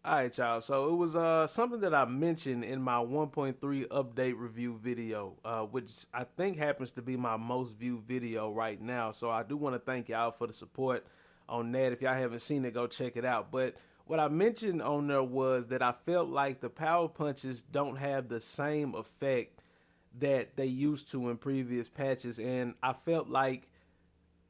All right, y'all. So it was something that I mentioned in my 1.3 update review video, which I think happens to be my most viewed video right now. So I do want to thank y'all for the support on that. If y'all haven't seen it, go check it out. But what I mentioned on there was that I felt like the power punches don't have the same effect that they used to in previous patches, and I felt like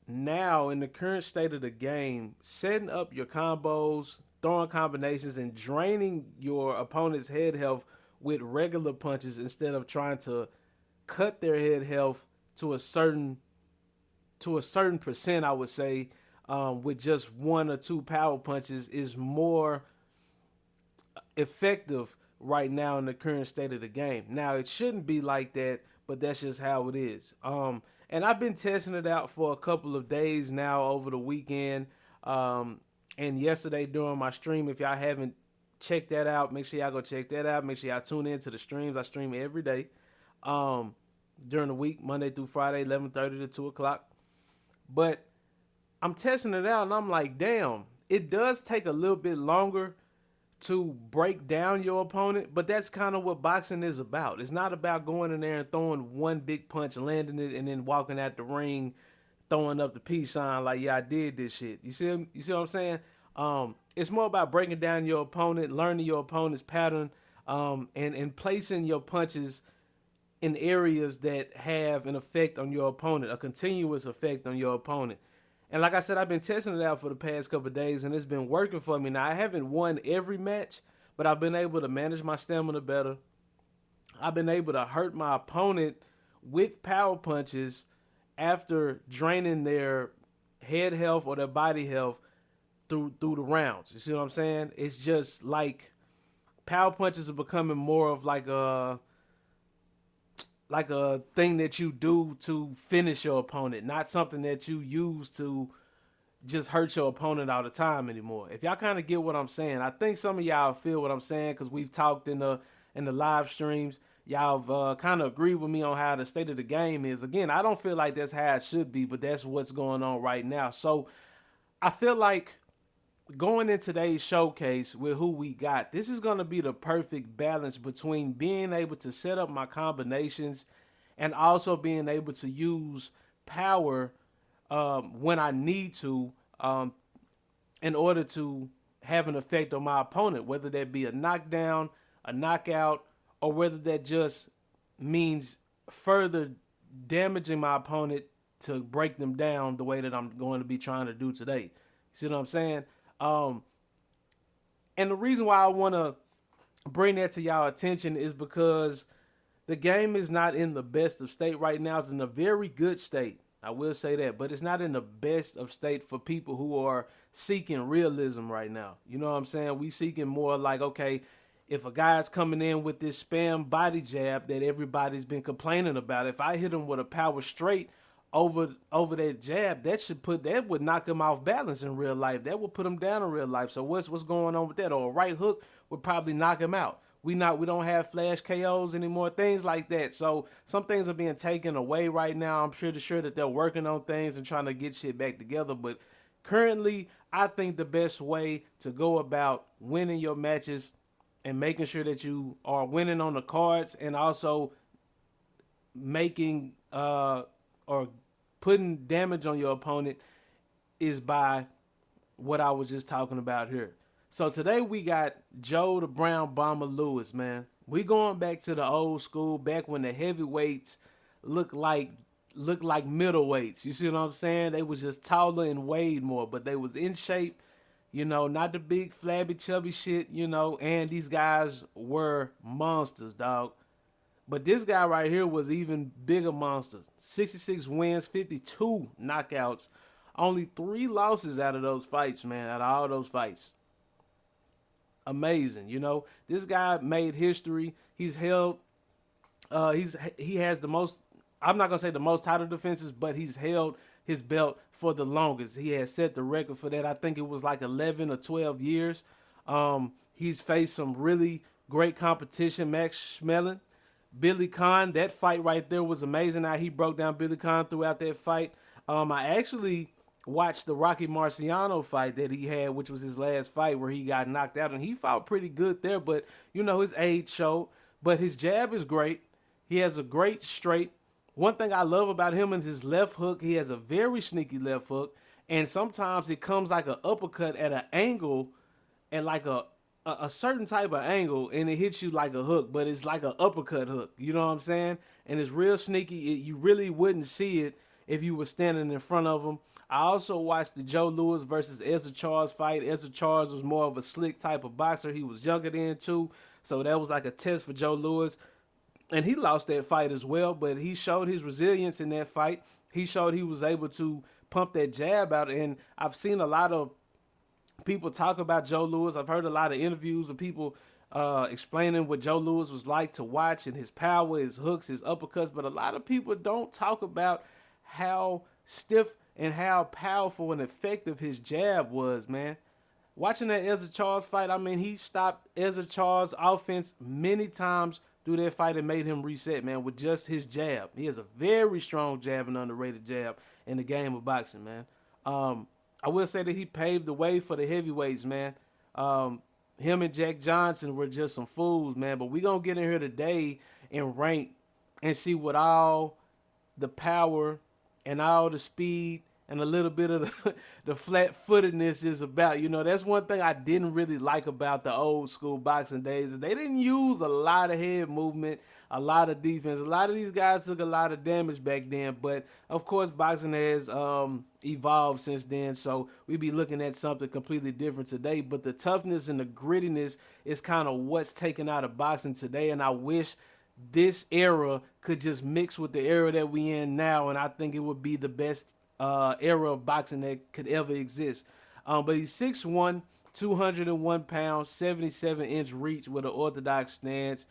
now in the current state of the game, setting up your combos, throwing combinations, and draining your opponent's head health with regular punches instead of trying to cut their head health to a certain percent, I would say, with just one or two power punches is more effective right now in the current state of the game. Now it shouldn't be like that, but that's just how it is. And I've been testing it out for a couple of days now over the weekend. Um, and yesterday during my stream, if y'all haven't checked that out, make sure y'all go check that out. Make sure y'all tune in to the streams. I stream every day um, during the week, Monday through Friday, 11:30 to 2 o'clock. But I'm testing it out, and I'm like, damn, it does take a little bit longer to break down your opponent, but that's kind of what boxing is about. It's not about going in there and throwing one big punch, landing it, and then walking out the ring, throwing up the peace sign like, yeah, I did this shit. You see what I'm saying? It's more about breaking down your opponent, learning your opponent's pattern, and placing your punches in areas that have an effect on your opponent, a continuous effect on your opponent. And like I said, I've been testing it out for the past couple of days, and it's been working for me. Now I haven't won every match, but I've been able to manage my stamina better. I've been able to hurt my opponent with power punches after draining their head health or their body health through the rounds. You see what I'm saying? It's just like power punches are becoming more of like a thing that you do to finish your opponent, not something that you use to just hurt your opponent all the time anymore. If y'all kind of get what I'm saying, I think some of y'all feel what I'm saying because we've talked in the live streams. Y'all have kind of agreed with me on how the state of the game is. Again, I don't feel like that's how it should be, but that's what's going on right now. So I feel like going in today's showcase with who we got, this is going to be the perfect balance between being able to set up my combinations and also being able to use power when I need to um, in order to have an effect on my opponent, whether that be a knockdown, a knockout, or whether that just means further damaging my opponent to break them down the way that I'm going to be trying to do today. See what I'm saying? Um, and the reason why I want to bring that to y'all attention is because the game is not in the best of state right now. It's in a very good state. I will say that, but it's not in the best of state for people who are seeking realism right now. You know what I'm saying? We seeking more like, okay, if a guy's coming in with this spam body jab that everybody's been complaining about, if I hit him with a power straight over that jab, that would knock him off balance in real life. That would put him down in real life. So what's going on with that? Or a right hook would probably knock him out. We don't have flash KOs anymore, things like that. So some things are being taken away right now. I'm pretty sure that they're working on things and trying to get shit back together. But currently, I think the best way to go about winning your matches and making sure that you are winning on the cards and also making or putting damage on your opponent is by what I was just talking about here. So today we got Joe the Brown Bomber Lewis, man. We going back to the old school, back when the heavyweights looked like looked like middleweights. You see what I'm saying? They was just taller and weighed more, but they was in shape. Not the big flabby chubby shit. And these guys were monsters, dog. But this guy right here was even bigger monster. 66 wins, 52 knockouts. Only 3 losses out of those fights, man. Out of all those fights. Amazing. This guy made history. He has the most, I'm not gonna say the most title defenses, but he's held his belt for the longest. He has set the record for that. I think it was like 11 or 12 years. He's faced some really great competition. Max Schmeling, Billy Khan, that fight right there was amazing. How he broke down Billy Khan throughout that fight. I actually watched the Rocky Marciano fight that he had, which was his last fight where he got knocked out, and he fought pretty good there. But you know his age showed. But his jab is great. He has a great straight. One thing I love about him is his left hook. He has a very sneaky left hook, and sometimes it comes like an uppercut at an angle and like a certain type of angle, and it hits you like a hook, but it's like an uppercut hook. You know what I'm saying? And it's real sneaky. You really wouldn't see it if you were standing in front of him. I also watched the Joe Louis versus Ezra Charles fight. Ezra Charles was more of a slick type of boxer. He was younger then too, so that was like a test for Joe Louis, and he lost that fight as well. But he showed his resilience in that fight. He showed he was able to pump that jab out, and I've seen a lot of people talk about Joe Louis. I've heard a lot of interviews of people explaining what Joe Louis was like to watch and his power, his hooks, his uppercuts. But a lot of people don't talk about how stiff and how powerful and effective his jab was, man. Watching that Ezra Charles fight, I mean, he stopped Ezra Charles' offense many times through that fight and made him reset, man, with just his jab. He has a very strong jab and underrated jab in the game of boxing, man. Um, I will say that he paved the way for the heavyweights, man. Um, him and Jack Johnson were just some fools, man. But we gonna get in here today and rank and see what all the power and all the speed and a little bit of the flat-footedness is about. You know, that's one thing I didn't really like about the old school boxing days. Is they didn't use a lot of head movement, a lot of defense. A lot of these guys took a lot of damage back then. But of course, boxing has evolved since then. So we be looking at something completely different today. But the toughness and the grittiness is kind of what's taken out of boxing today. And I wish this era could just mix with the era that we in now, and I think it would be the best era of boxing that could ever exist. But he's 6'1", 201 pounds, 77-inch reach with an orthodox stance.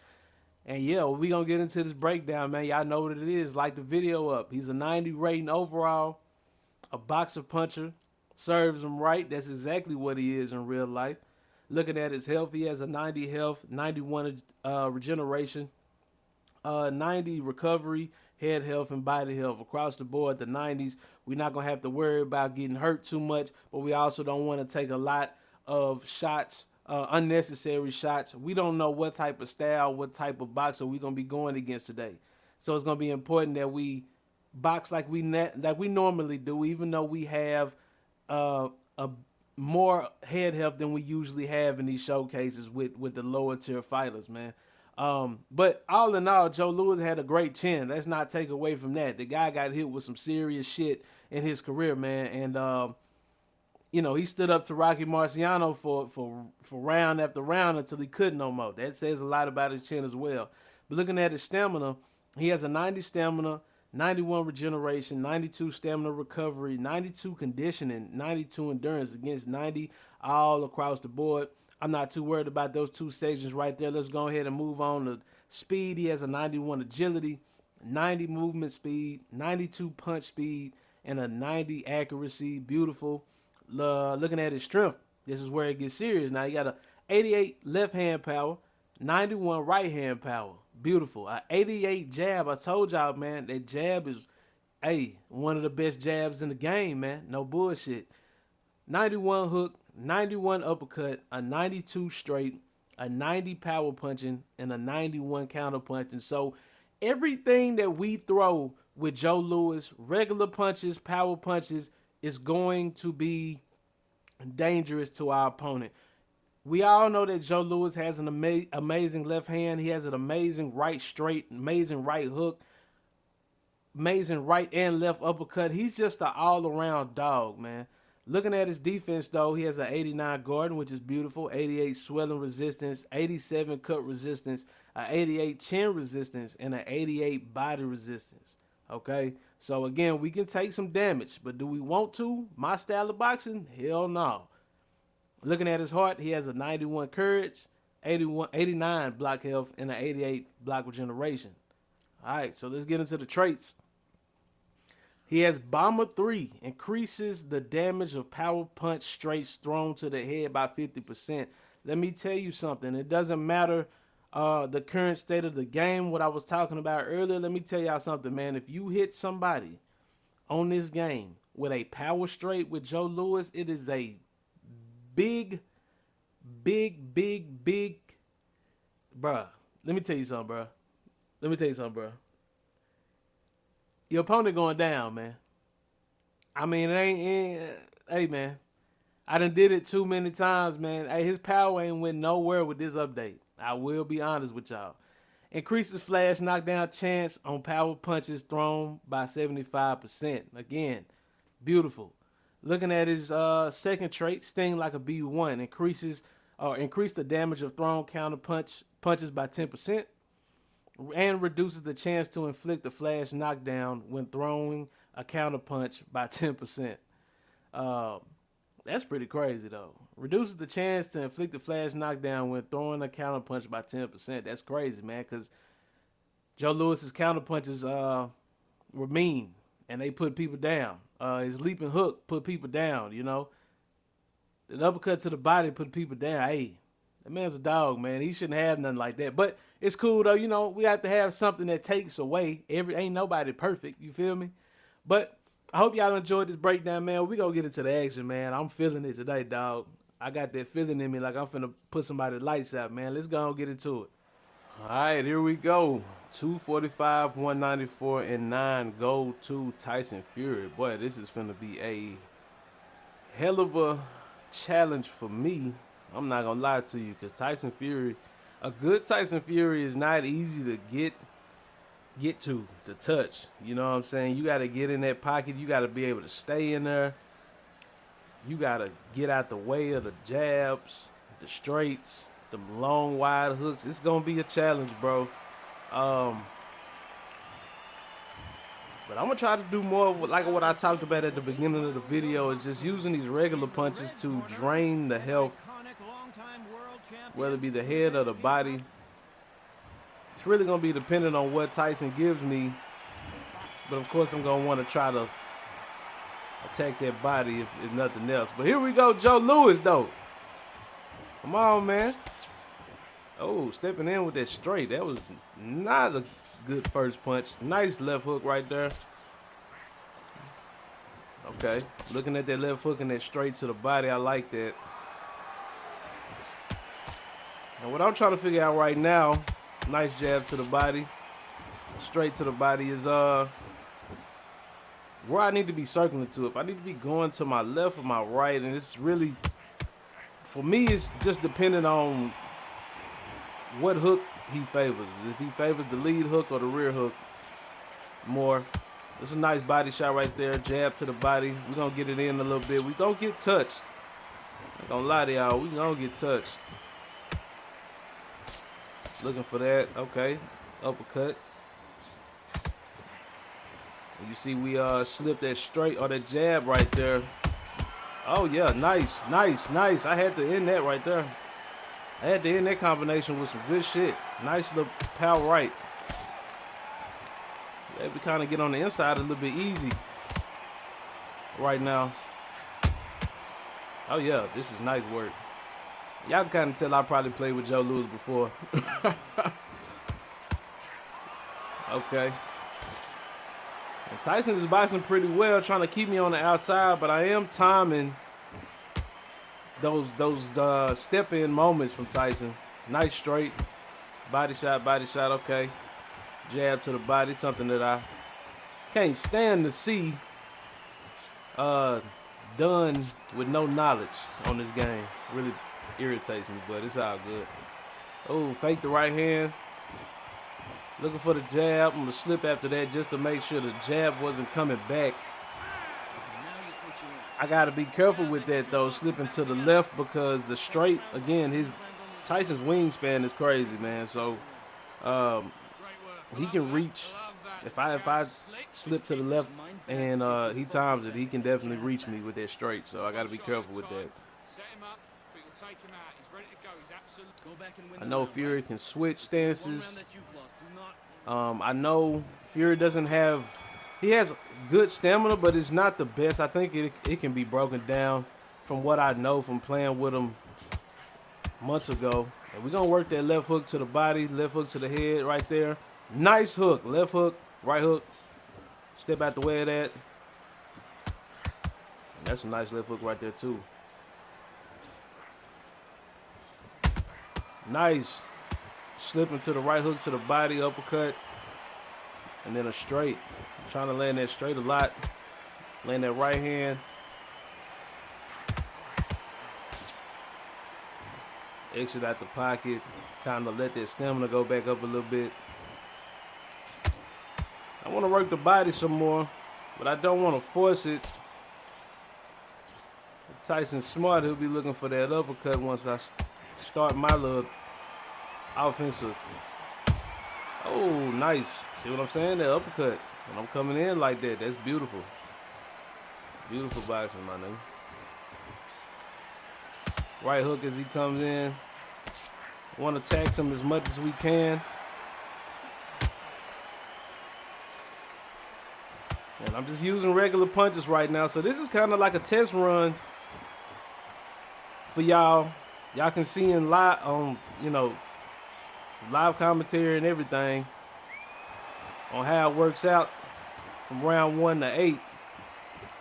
And yeah, we gonna get into this breakdown, man. Y'all know what it is. Like the video up. He's a 90 rating overall, a boxer puncher, serves him right. That's exactly what he is in real life. Looking at his health, he has a 90 health, 91 regeneration, 90 recovery, head health, and body health across the board. The 90s, we're not going to have to worry about getting hurt too much, but we also don't want to take a lot of shots, unnecessary shots. We don't know what type of style, what type of boxer we're going to be going against today. So it's going to be important that we box like we normally do, even though we have a more head health than we usually have in these showcases with the lower tier fighters, man. But all in all, Joe Louis had a great chin. Let's not take away from that. The guy got hit with some serious shit in his career, man. And you know, he stood up to Rocky Marciano for round after round until he couldn't no more. That says a lot about his chin as well. But looking at his stamina, he has a 90 stamina, 91 regeneration, 92 stamina recovery, 92 conditioning, 92 endurance against 90 all across the board. I'm not too worried about those two sections right there. Let's go ahead and move on to speed. He has a 91 agility, 90 movement speed, 92 punch speed, and a 90 accuracy. Beautiful. Looking at his strength, this is where it gets serious. Now he got a 88 left hand power, 91 right hand power. Beautiful. A 88 jab. I told y'all, man, that jab is one of the best jabs in the game, man. No bullshit. 91 hook, 91 uppercut, a 92 straight, a 90 power punching, and a 91 counter punching. So everything that we throw with Joe Louis, regular punches, power punches, is going to be dangerous to our opponent. We all know that Joe Louis has an amazing left hand. He has an amazing right straight, amazing right hook, amazing right and left uppercut. He's just an all-around dog, man. Looking at his defense, though, he has an 89 Gordon, which is beautiful, 88 swelling resistance, 87 cut resistance, an 88 chin resistance, and an 88 body resistance. Okay, so again, we can take some damage, but do we want to? My style of boxing? Hell no. Looking at his heart, he has a 91 courage, 89 block health, and an 88 block regeneration. All right, so let's get into the traits. He has Bomber 3, increases the damage of power punch straights thrown to the head by 50%. Let me tell you something. It doesn't matter the current state of the game, what I was talking about earlier. Let me tell y'all something, man. If you hit somebody on this game with a power straight with Joe Louis, it is a big, big, bruh. Let me tell you something, bruh. Let me tell you something, bruh. Your opponent going down, man. I mean, hey, man. I done did it too many times, man. Hey, his power ain't went nowhere with this update. I will be honest with y'all. Increases flash knockdown chance on power punches thrown by 75%. Again, beautiful. Looking at his second trait, sting like a B1, increase the damage of thrown punches by 10%, and reduces the chance to inflict a flash knockdown when throwing a counter punch by 10%. Uh, that's pretty crazy though. Reduces the chance to inflict a flash knockdown when throwing a counter punch by 10%. That's crazy, man, because Joe Louis's counter punches were mean and they put people down. His leaping hook put people down, you know. The uppercut to the body put people down. Hey, that man's a dog, man. He shouldn't have nothing like that. But it's cool though, you know. We have to have something that takes away. Ain't nobody perfect. You feel me? But I hope y'all enjoyed this breakdown, man. We gonna get into the action, man. I'm feeling it today, dog. I got that feeling in me like I'm finna put somebody's lights out, man. Let's go and get into it. All right, here we go. 245, 194, and 9 go to Tyson Fury. Boy, this is finna be a hell of a challenge for me. I'm not gonna lie to you, because a good Tyson Fury is not easy to get to touch. You know what I'm saying? You got to get in that pocket. You got to be able to stay in there. You got to get out the way of the jabs, the straights, the long wide hooks. It's gonna be a challenge, bro. But I'm gonna try to do more like what I talked about at the beginning of the video, is just using these regular punches to drain the health, whether it be the head or the body. It's really gonna be dependent on what Tyson gives me, but of course I'm gonna want to try to attack that body if nothing else. But here we go, Joe Louis though. Come on, man. Oh, stepping in with that straight. That was not a good first punch. Nice left hook right there. Okay, looking at that left hook and that straight to the body, I like that. And what I'm trying to figure out right now, nice jab to the body, straight to the body, is where I need to be circling to. If I need to be going to my left or my right, and it's really, for me, it's just dependent on what hook he favors. If he favors the lead hook or the rear hook more. It's a nice body shot right there. Jab to the body. We're going to get it in a little bit. We're going to get touched. I'm going to lie to y'all. We're going to get touched. Looking for that. Okay. Uppercut. You see we slipped that straight or that jab right there. Oh, yeah. Nice. I had to end that right there. I had to end that combination with some good shit. Nice little power right. Maybe kind of get on the inside a little bit easy right now. Oh, yeah. This is nice work. Y'all can kind of tell I probably played with Joe Louis before. Okay. And Tyson is boxing pretty well, trying to keep me on the outside, but I am timing those step-in moments from Tyson. Nice straight. Body shot, okay. Jab to the body, something that I can't stand to see done with no knowledge on this game. Really irritates me, but it's all good. Oh, fake the right hand. Looking for the jab. I'm going to slip after that just to make sure the jab wasn't coming back. I got to be careful with that, though, slipping to the left, because the straight, again, Tyson's wingspan is crazy, man. So he can reach. If I slip to the left and he times it, he can definitely reach me with that straight. So I got to be careful with that. I know Fury can switch stances. I know Fury doesn't have. He has good stamina, but it's not the best. I think it can be broken down from what I know from playing with him months ago. And we're going to work that left hook to the body, left hook to the head right there. Nice hook. Left hook, right hook. Step out the way of that. That's a nice left hook right there, too. Nice. Slipping to the right hook to the body, uppercut. And then a straight. Trying to land that straight a lot. Land that right hand. Exit out the pocket. Kind of let that stamina go back up a little bit. I want to work the body some more, but I don't want to force it. If Tyson's smart, he'll be looking for that uppercut once I start my little offensive. Oh, nice. See what I'm saying? That uppercut. When I'm coming in like that, that's beautiful. Beautiful boxing, my nigga. Right hook as he comes in. Want to tax him as much as we can. And I'm just using regular punches right now. So this is kind of like a test run for y'all. Y'all can see in live on, live commentary and everything on how it works out from round 1 to 8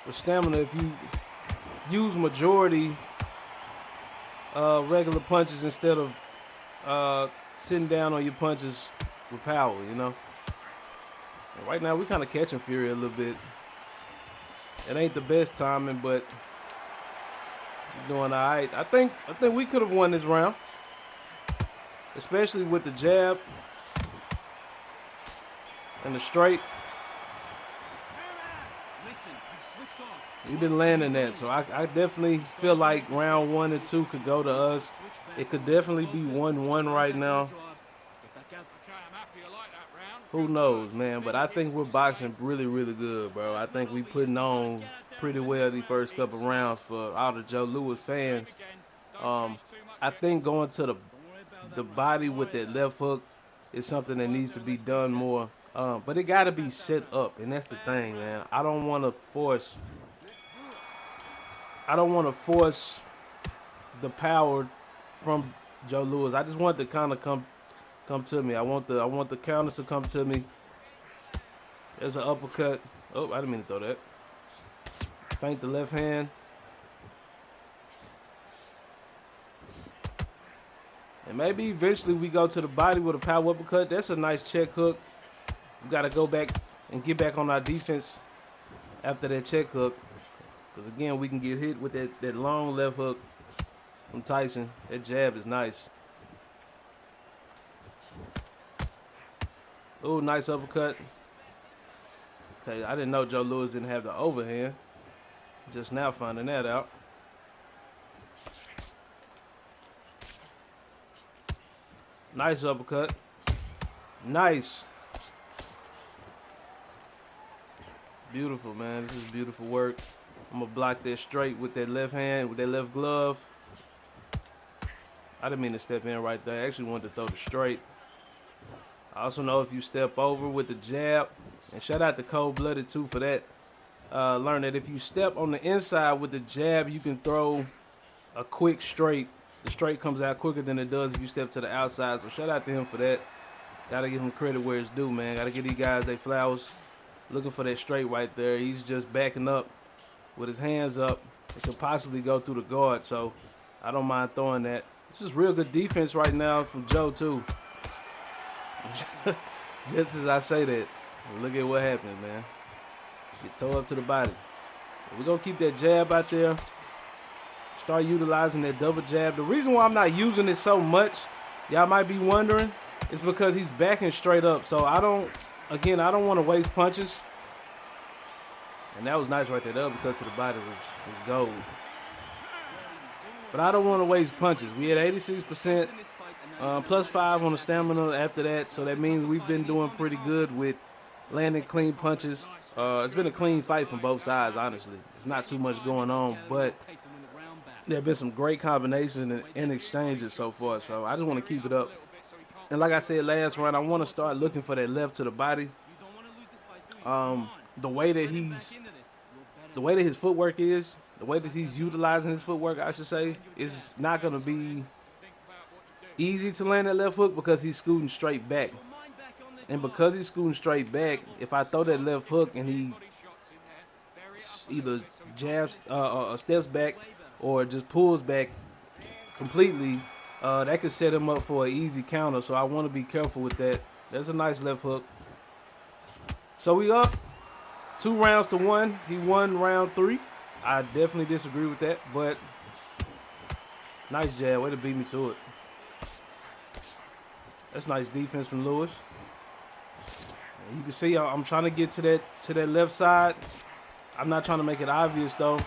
with stamina. If you use majority regular punches instead of sitting down on your punches with power, And right now we kind of catching Fury a little bit. It ain't the best timing, but we're doing all right. I think we could have won this round, especially with the jab and the straight. We've been landing that, so I definitely feel like round 1 and 2 could go to us. It could definitely be 1-1 right now. Who knows, man? But I think we're boxing really, really good, bro. I think we putting on pretty well the first couple rounds for all the Joe Louis fans. I think going to the body with that left hook is something that needs to be done more. But it got to be set up, and that's the thing, man. I don't want to force the power from Joe Louis. I just want to kind of come to me. I want the counters to come to me. There's an uppercut. Oh, I didn't mean to throw that. Feint the left hand. And maybe eventually we go to the body with a power uppercut. That's a nice check hook. We got to go back and get back on our defense after that check hook. Because, again, we can get hit with that long left hook from Tyson. That jab is nice. Oh, nice uppercut. Okay, I didn't know Joe Louis didn't have the overhand. Just now finding that out. Nice uppercut. Nice. Beautiful, man. This is beautiful work. I'm going to block that straight with that left hand, with that left glove. I didn't mean to step in right there. I actually wanted to throw the straight. I also know if you step over with the jab, and shout out to Cold Blooded too for that. Learn that if you step on the inside with the jab, you can throw a quick straight. The straight comes out quicker than it does if you step to the outside. So shout out to him for that. Gotta give him credit where it's due, man. Gotta give these guys their flowers. Looking for that straight right there. He's just backing up with his hands up. It could possibly go through the guard, so I don't mind throwing that. This is real good defense right now from Joe too. Just as I say that, look at what happens, man. Get toe up to the body. We're going to keep that jab out there. Start utilizing that double jab. The reason why I'm not using it so much, y'all might be wondering, is because he's backing straight up. So I don't want to waste punches. And that was nice right there. The uppercut to the body was gold. But I don't want to waste punches. We had 86%. +5 on the stamina after that, so that means we've been doing pretty good with landing clean punches. It's been a clean fight from both sides, honestly. There's not too much going on, but there have been some great combinations and exchanges so far, so I just want to keep it up. And like I said last round, I want to start looking for that left to the body. The way that his footwork is, the way that he's utilizing his footwork, I should say, is not going to be easy to land that left hook because he's scooting straight back. And because he's scooting straight back, if I throw that left hook and he either jabs, steps back, or just pulls back completely, that could set him up for an easy counter. So I want to be careful with that. That's a nice left hook. So we up 2-1. He won round 3. I definitely disagree with that, but nice jab. Way to beat me to it. That's nice defense from Lewis. And you can see I'm trying to get to that left side. I'm not trying to make it obvious though.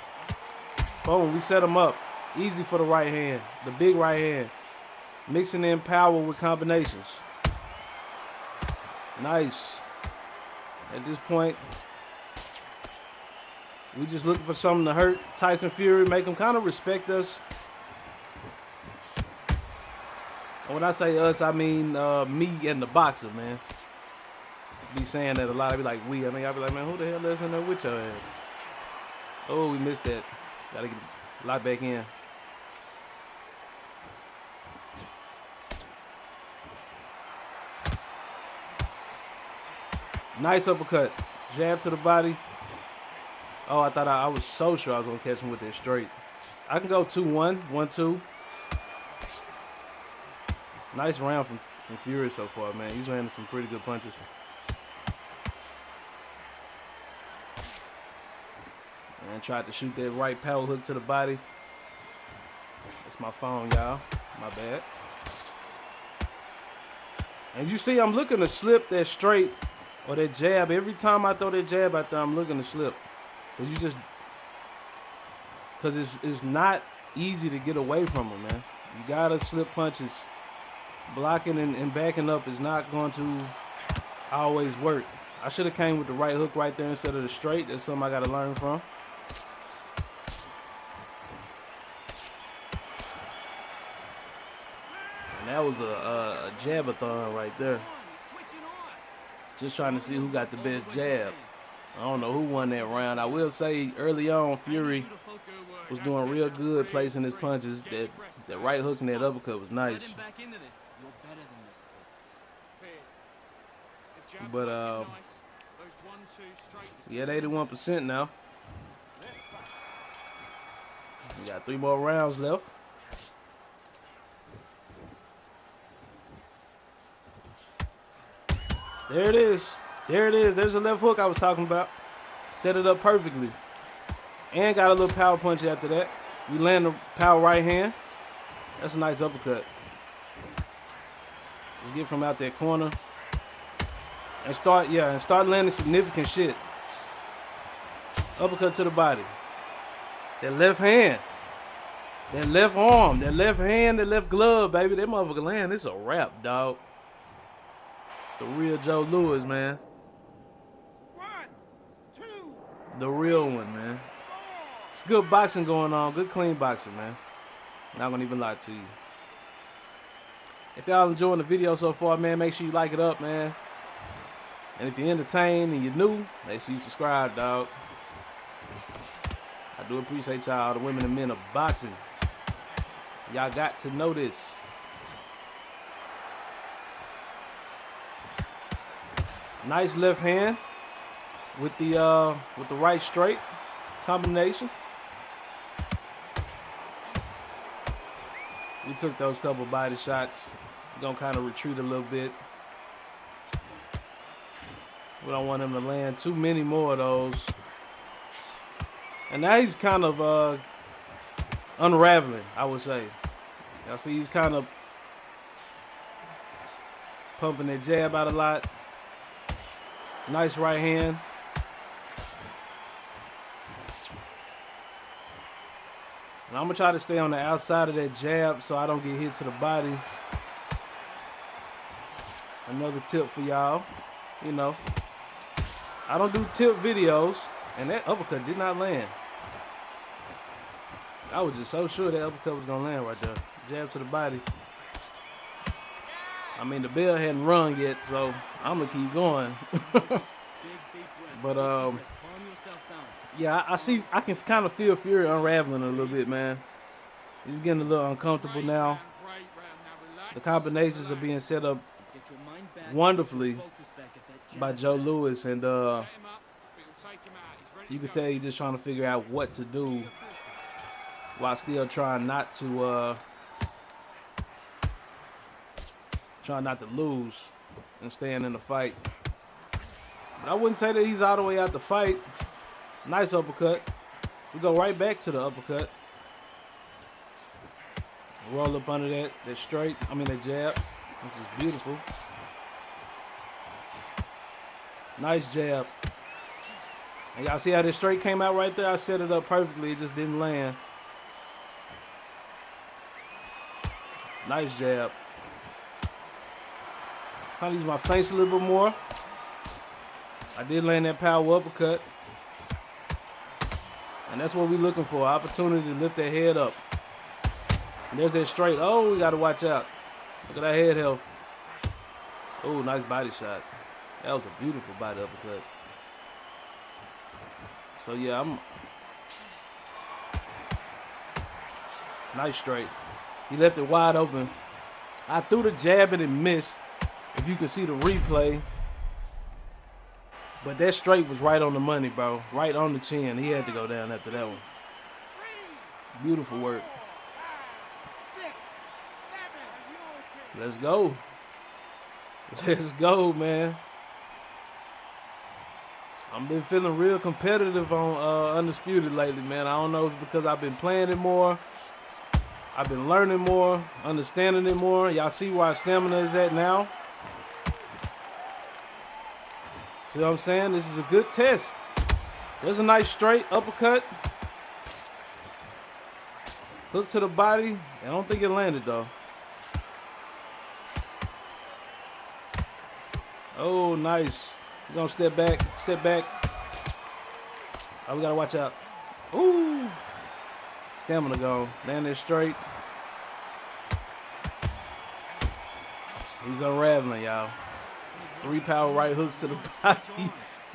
Boom, we set him up. Easy for the right hand, the big right hand. Mixing in power with combinations. Nice. At this point, we just looking for something to hurt Tyson Fury, make him kind of respect us. And when I say us, I mean me and the boxer, man. Be saying that a lot. I be like, we. I mean, I be like, man, who the hell is in there with your ass? Oh, we missed that. Gotta get a lot back in. Nice uppercut. Jab to the body. Oh, I thought I was so sure I was going to catch him with that straight. I can go 2-1, 1-2. Nice round from Fury so far, man. He's landing some pretty good punches. And tried to shoot that right power hook to the body. That's my phone, y'all. My bad. And you see, I'm looking to slip that straight or that jab. Every time I throw that jab out there, I'm looking to slip. Because it's not easy to get away from them, man. You gotta slip punches. Blocking and backing up is not going to always work. I should have came with the right hook right there instead of the straight. That's something I gotta learn from. And that was a jabathon right there. Just trying to see who got the best jab. I don't know who won that round. I will say early on, Fury was doing real good placing his punches. That right hook and that uppercut was nice. But he at 81% now. We got 3 more rounds left. There it is. There it is. There's the left hook I was talking about. Set it up perfectly. And got a little power punch after that. We land the power right hand. That's a nice uppercut. Let's get from out that corner. And start landing significant shit. Uppercut to the body. That left hand. That left arm. That left hand. That left glove, baby. That motherfucker land. It's a wrap, dog. It's the real Joe Louis, man. 1, 2. The real one, man. It's good boxing going on. Good clean boxing, man. Not gonna even lie to you. If y'all enjoying the video so far, man, make sure you like it up, man. And if you're entertained and you're new, make sure you subscribe, dog. I do appreciate y'all, the women and men of boxing. Y'all got to know this. Nice left hand with the right straight combination. We took those couple body shots. We're gonna kind of retreat a little bit. We don't want him to land too many more of those. And now he's kind of unraveling, I would say. Y'all see he's kind of pumping that jab out a lot. Nice right hand. And I'm going to try to stay on the outside of that jab so I don't get hit to the body. Another tip for y'all. You know, I don't do tip videos. And that uppercut did not land. I was just so sure that uppercut was going to land right there. Jab to the body. I mean, the bell hadn't rung yet, so I'm going to keep going. But, yeah, I can kind of feel Fury unraveling a little bit, man. He's getting a little uncomfortable now. The combinations are being set up wonderfully by Joe Louis, and You could tell he's just trying to figure out what to do while still trying not to lose and staying in the fight. But I wouldn't say that he's all the way out the fight. Nice uppercut. We go right back to the uppercut. Roll up under that that jab, which is beautiful. Nice jab. And y'all see how this straight came out right there? I set it up perfectly. It just didn't land. Nice jab. Trying to use my face a little bit more. I did land that power uppercut. And that's what we're looking for. Opportunity to lift that head up. And there's that straight. Oh, we got to watch out. Look at that head health. Oh, nice body shot. That was a beautiful body uppercut. So, yeah, nice straight. He left it wide open. I threw the jab and it missed. If you can see the replay. But that straight was right on the money, bro. Right on the chin. He had to go down after that one. Beautiful work. Let's go. Let's go, man. I've been feeling real competitive on Undisputed lately, man. I don't know if it's because I've been playing it more. I've been learning more, understanding it more. Y'all see where our stamina is at now? See what I'm saying? This is a good test. There's a nice straight uppercut. Hook to the body. I don't think it landed, though. Oh, nice. We're going to step back. Step back. Oh, we got to watch out. Ooh. Stamina gone. Land it straight. He's unraveling, y'all. 3 power right hooks to the body.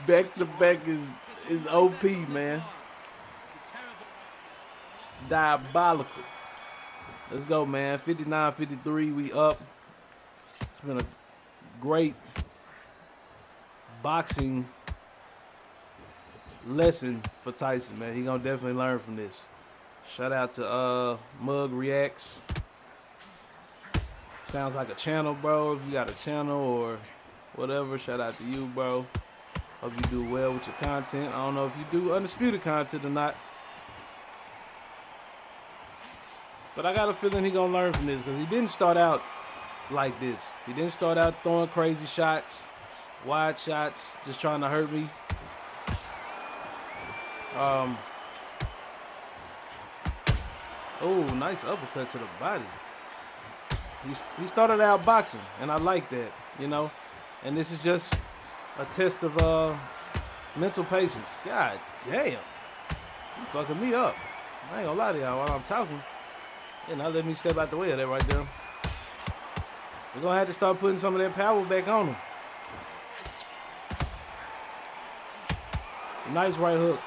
Back to back is OP, man. It's diabolical. Let's go, man. 59-53. We up. It's been a great boxing lesson for Tyson, man. He gonna definitely learn from this. Shout out to Mug Reacts. Sounds like a channel, bro. If you got a channel or whatever, shout out to you, bro. Hope you do well with your content. I don't know if you do Undisputed content or not, but I got a feeling he gonna learn from this because he didn't start out like this. He didn't start out throwing crazy shots, wide shots, just trying to hurt me. Oh, nice uppercut to the body. He started out boxing, and I like that, you know. And this is just a test of mental patience. God damn, you fucking me up. I ain't gonna lie to y'all while I'm talking. And now let me step out the way of that right there. We're gonna have to start putting some of that power back on him. Nice right hook.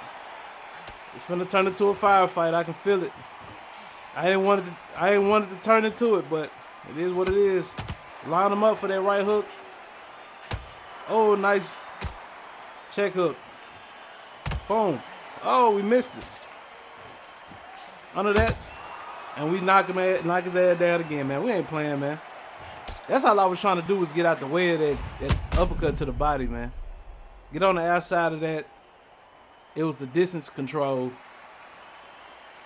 It's finna turn into a firefight. I can feel it. I ain't wanted to turn into it, but it is what it is. Line him up for that right hook. Oh, nice check hook. Boom. Oh, we missed it. Under that, and we knock his ass down again, man. We ain't playing, man. That's all I was trying to do was get out the way of that uppercut to the body, man. Get on the outside of that. It was the distance control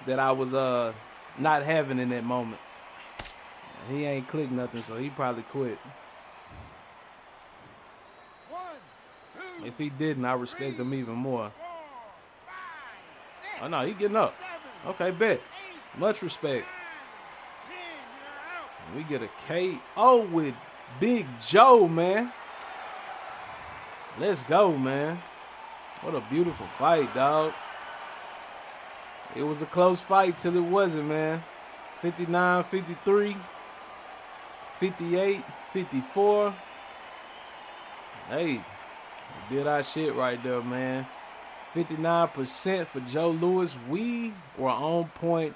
that I was not having in that moment. He ain't clicked nothing, so he probably quit. 1, 2, If he didn't, I respect him even more. 4, 5, 6, Oh no, he getting up. 7, Okay, bet. 8, Much respect. 10, you're out. We get a KO with Big Joe, man. Let's go, man. What a beautiful fight, dog. It was a close fight till it wasn't, man. 59-53. 58-54. Hey, we did our shit right there, man. 59% for Joe Louis. We were on point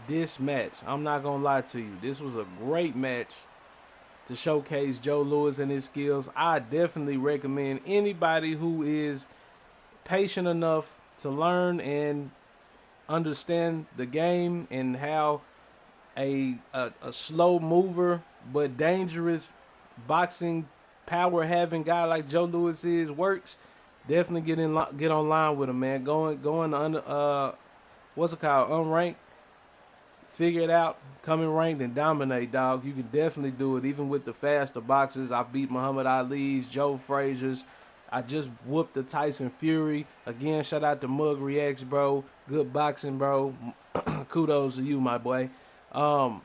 this match. I'm not going to lie to you. This was a great match to showcase Joe Louis and his skills. I definitely recommend anybody who is patient enough to learn and understand the game and how a slow mover but dangerous boxing power having guy like Joe Louis is works, definitely get online with him, man. Going to what's it called, unranked, figure it out, come in ranked and dominate, dog. You can definitely do it, even with the faster boxers. I beat Muhammad Ali's, Joe Frazier's. I just whooped the Tyson Fury. Again, shout out to Mug Reacts, bro. Good boxing, bro. Kudos to you, my boy. Um,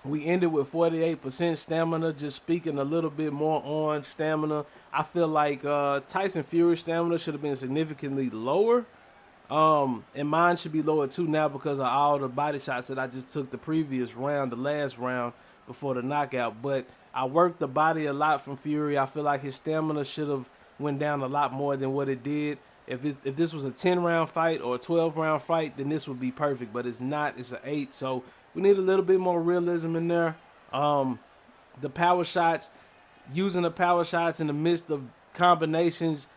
we ended with 48% stamina. Just speaking a little bit more on stamina, I feel like Tyson Fury's stamina should have been significantly lower. And mine should be lower too now because of all the body shots that I just took the previous round, the last round before the knockout. But I worked the body a lot from Fury. I feel like his stamina should have went down a lot more than what it did. If this was a 10 round fight or a 12 round fight, then this would be perfect. But it's not. It's an 8. So we need a little bit more realism in there. Um, the power shots, using the power shots in the midst of combinations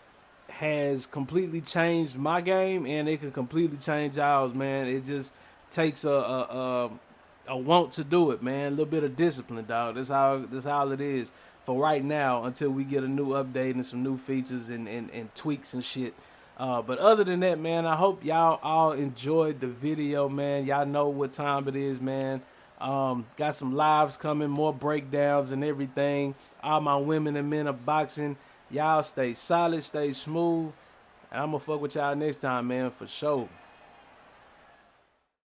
has completely changed my game, and it could completely change ours, man. It just takes a want to do it, man. A little bit of discipline, dog. That's how it is for right now until we get a new update and some new features and tweaks and shit. But other than that, man, I hope y'all all enjoyed the video, man. Y'all know what time it is, man. Got some lives coming, more breakdowns and everything. All my women and men of boxing. Y'all stay solid, stay smooth, and I'm gonna fuck with y'all next time, man, for sure.